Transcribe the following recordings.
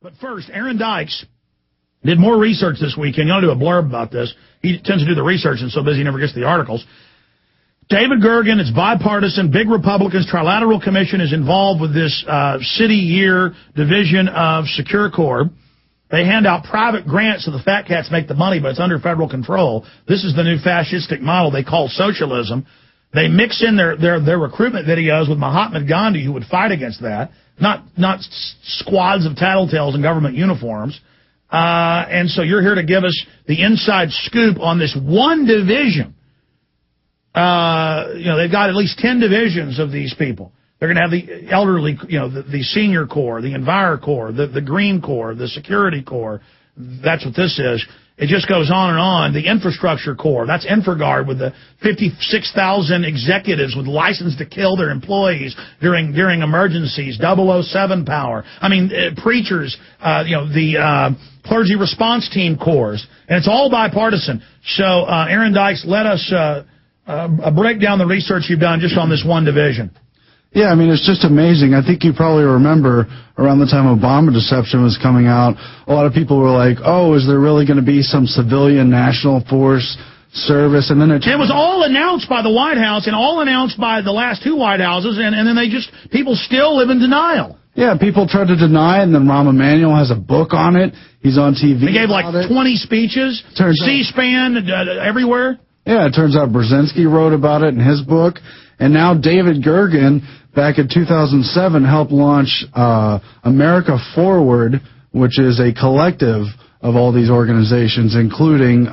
But first, Aaron Dykes did more research this weekend. You ought to do a blurb about this. He tends to do the research and so busy he never gets the articles. David Gergen, it's bipartisan, big Republicans, Trilateral Commission is involved with this city year division of Secure Corps. They hand out private grants so the fat cats make the money, but it's under federal control. This is the new fascistic model they call socialism. They mix in their recruitment videos with Mahatma Gandhi, who would fight against that, not squads of tattletales in government uniforms. And so you're here to give us the inside scoop on this one division. They've got at least 10 divisions of these people. They're going to have the elderly, the senior corps, the Enviro Corps, the Green Corps, the Security Corps. That's what this is. It just goes on and on. The Infrastructure Corps, that's InfraGuard with the 56,000 executives with license to kill their employees during emergencies, 007 power. I mean, preachers, the Clergy Response Team Corps. And it's all bipartisan. So, Aaron Dykes, let us break down the research you've done just on this one division. Yeah, I mean, it's just amazing. I think you probably remember around the time Obama deception was coming out, a lot of people were like, oh, is there really going to be some civilian national force service? And then it was all announced by the White House and all announced by the last two White Houses, and then people still live in denial. Yeah, people tried to deny it, and then Rahm Emanuel has a book on it. He's on TV. He gave like 20 speeches, C-SPAN, everywhere. Yeah, it turns out Brzezinski wrote about it in his book. And now David Gergen, back in 2007, helped launch America Forward, which is a collective of all these organizations, including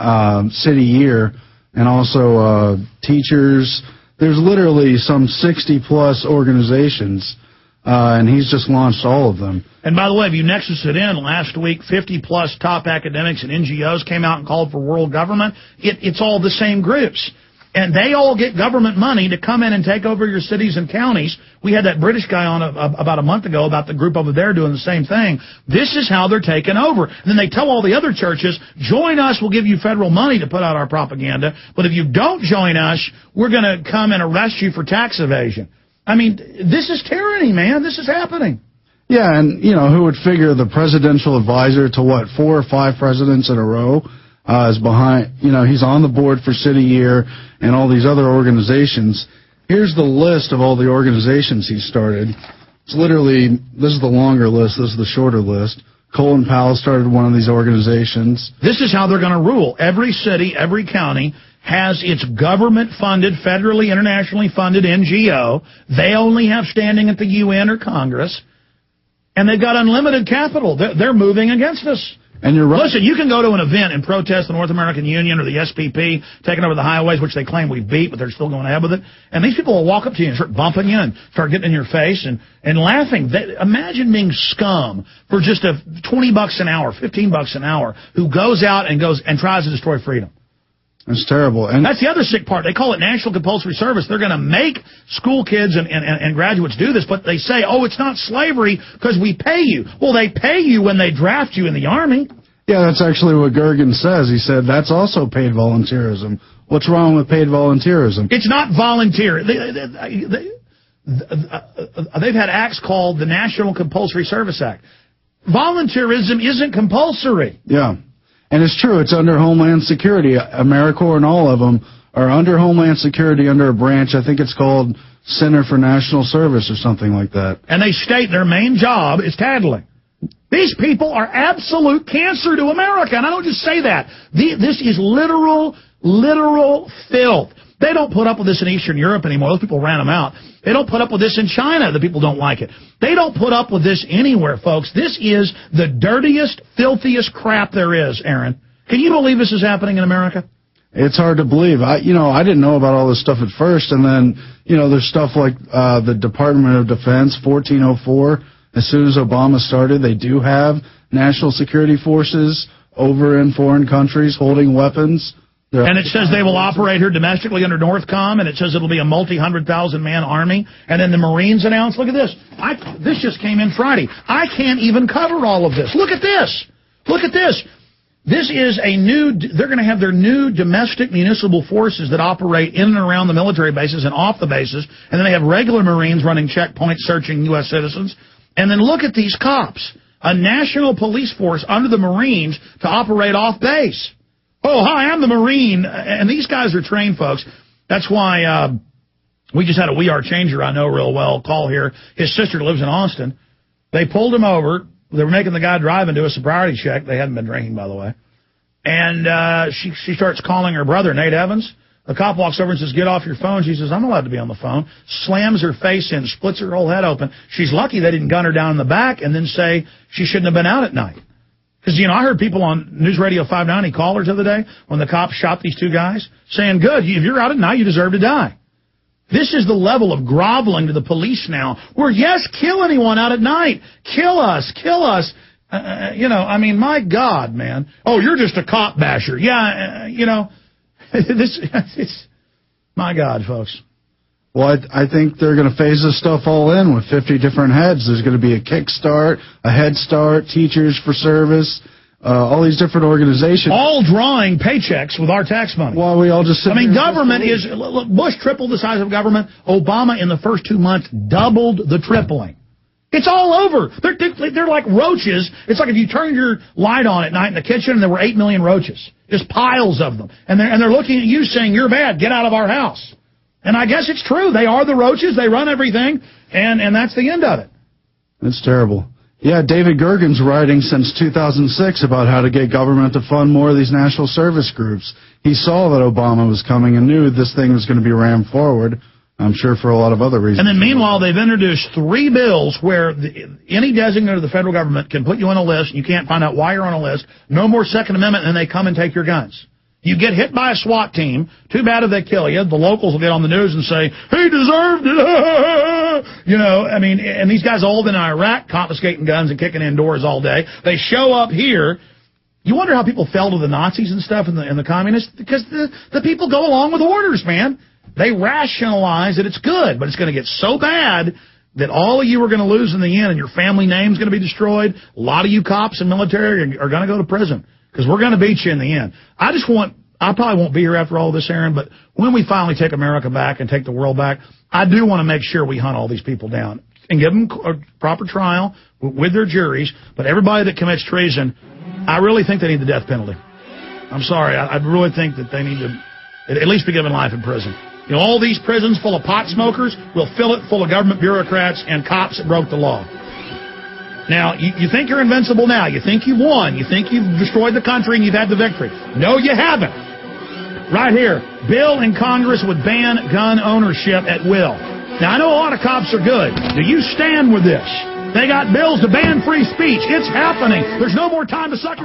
City Year and also teachers. There's literally some 60-plus organizations, and he's just launched all of them. And by the way, if you nexus it in, last week, 50-plus top academics and NGOs came out and called for world government. It's all the same groups. And they all get government money to come in and take over your cities and counties. We had that British guy on about a month ago about the group over there doing the same thing. This is how they're taken over. And then they tell all the other churches, join us, we'll give you federal money to put out our propaganda. But if you don't join us, we're going to come and arrest you for tax evasion. I mean, this is tyranny, man. This is happening. Yeah, and, who would figure the presidential advisor to, 4 or 5 presidents in a row is behind, he's on the board for City Year and all these other organizations. Here's the list of all the organizations he started. It's literally, this is the longer list, this is the shorter list. Colin Powell started one of these organizations. This is how they're going to rule. Every city, every county has its government-funded, federally, internationally funded NGO. They only have standing at the UN or Congress. And they've got unlimited capital. They're moving against us. And you're right. Listen, you can go to an event and protest the North American Union or the SPP taking over the highways, which they claim we've beat, but they're still going ahead with it. And these people will walk up to you and start bumping you and start getting in your face and laughing. Imagine being scum for just $20 an hour, $15 an hour, who goes out and tries to destroy freedom. It's terrible. And that's the other sick part. They call it national compulsory service. They're going to make school kids and graduates do this, but they say, oh, it's not slavery because we pay you. Well, they pay you when they draft you in the Army. Yeah, that's actually what Gergen says. He said that's also paid volunteerism. What's wrong with paid volunteerism? It's not volunteer. They've had acts called the National Compulsory Service Act. Volunteerism isn't compulsory. Yeah. And it's true. It's under Homeland Security. AmeriCorps and all of them are under Homeland Security under a branch. I think it's called Center for National Service or something like that. And they state their main job is tattling. These people are absolute cancer to America. And I don't just say that. This is literal filth. They don't put up with this in Eastern Europe anymore. Those people ran them out. They don't put up with this in China. The people don't like it. They don't put up with this anywhere, folks. This is the dirtiest, filthiest crap there is, Aaron. Can you believe this is happening in America? It's hard to believe. I didn't know about all this stuff at first, and then, there's stuff like the Department of Defense, 1404. As soon as Obama started, they do have national security forces over in foreign countries holding weapons. And it says they will operate here domestically under NORTHCOM, and it says it'll be a multi-100,000-man army. And then the Marines announced, look at this. This just came in Friday. I can't even cover all of this. Look at this. Look at this. This is they're going to have their new domestic municipal forces that operate in and around the military bases and off the bases. And then they have regular Marines running checkpoints searching U.S. citizens. And then look at these cops. a national police force under the Marines to operate off base. Oh, hi, I'm the Marine. And these guys are trained, folks. That's why we just had a We Are Changer I know real well call here. His sister lives in Austin. They pulled him over. They were making the guy driving do a sobriety check. They hadn't been drinking, by the way. And she starts calling her brother, Nate Evans. The cop walks over and says, get off your phone. She says, I'm allowed to be on the phone. Slams her face in, splits her whole head open. She's lucky they didn't gun her down in the back and then say she shouldn't have been out at night. Because, I heard people on News Radio 590 call her the other day when the cops shot these two guys saying, good, if you're out at night, you deserve to die. This is the level of groveling to the police now where, yes, kill anyone out at night. Kill us, kill us. My God, man. Oh, you're just a cop basher. Yeah, it's my God, folks. Well, I think they're going to phase this stuff all in with 50 different heads. There's going to be a Kickstart, a Head Start, Teachers for Service, all these different organizations. All drawing paychecks with our tax money. Well, we all just sit government is, look, Bush tripled the size of government. Obama in the first 2 months doubled the tripling. It's all over. They're like roaches. It's like if you turned your light on at night in the kitchen and there were 8 million roaches. Just piles of them. And they're looking at you saying, you're bad, get out of our house. And I guess it's true. They are the roaches. They run everything. And that's the end of it. It's terrible. Yeah, David Gergen's writing since 2006 about how to get government to fund more of these national service groups. He saw that Obama was coming and knew this thing was going to be rammed forward. I'm sure for a lot of other reasons. And then meanwhile, they've introduced 3 bills where any designator of the federal government can put you on a list. You can't find out why you're on a list. No more Second Amendment, and they come and take your guns. You get hit by a SWAT team. Too bad if they kill you. The locals will get on the news and say, he deserved it. And these guys all been in Iraq confiscating guns and kicking in doors all day. They show up here. You wonder how people fell to the Nazis and stuff and the communists? Because the people go along with orders, man. They rationalize that it's good, but it's going to get so bad that all of you are going to lose in the end and your family name's going to be destroyed. A lot of you cops and military are going to go to prison because we're going to beat you in the end. I probably won't be here after all this, Aaron, but when we finally take America back and take the world back, I do want to make sure we hunt all these people down and give them a proper trial with their juries. But everybody that commits treason, I really think they need the death penalty. I'm sorry. I really think that they need to at least be given life in prison. All these prisons full of pot smokers, we'll fill it full of government bureaucrats and cops that broke the law. Now, you think you're invincible now. You think you've won. You think you've destroyed the country and you've had the victory. No, you haven't. Right here, bill in Congress would ban gun ownership at will. Now, I know a lot of cops are good. Do you stand with this? They got bills to ban free speech. It's happening. There's no more time to suck your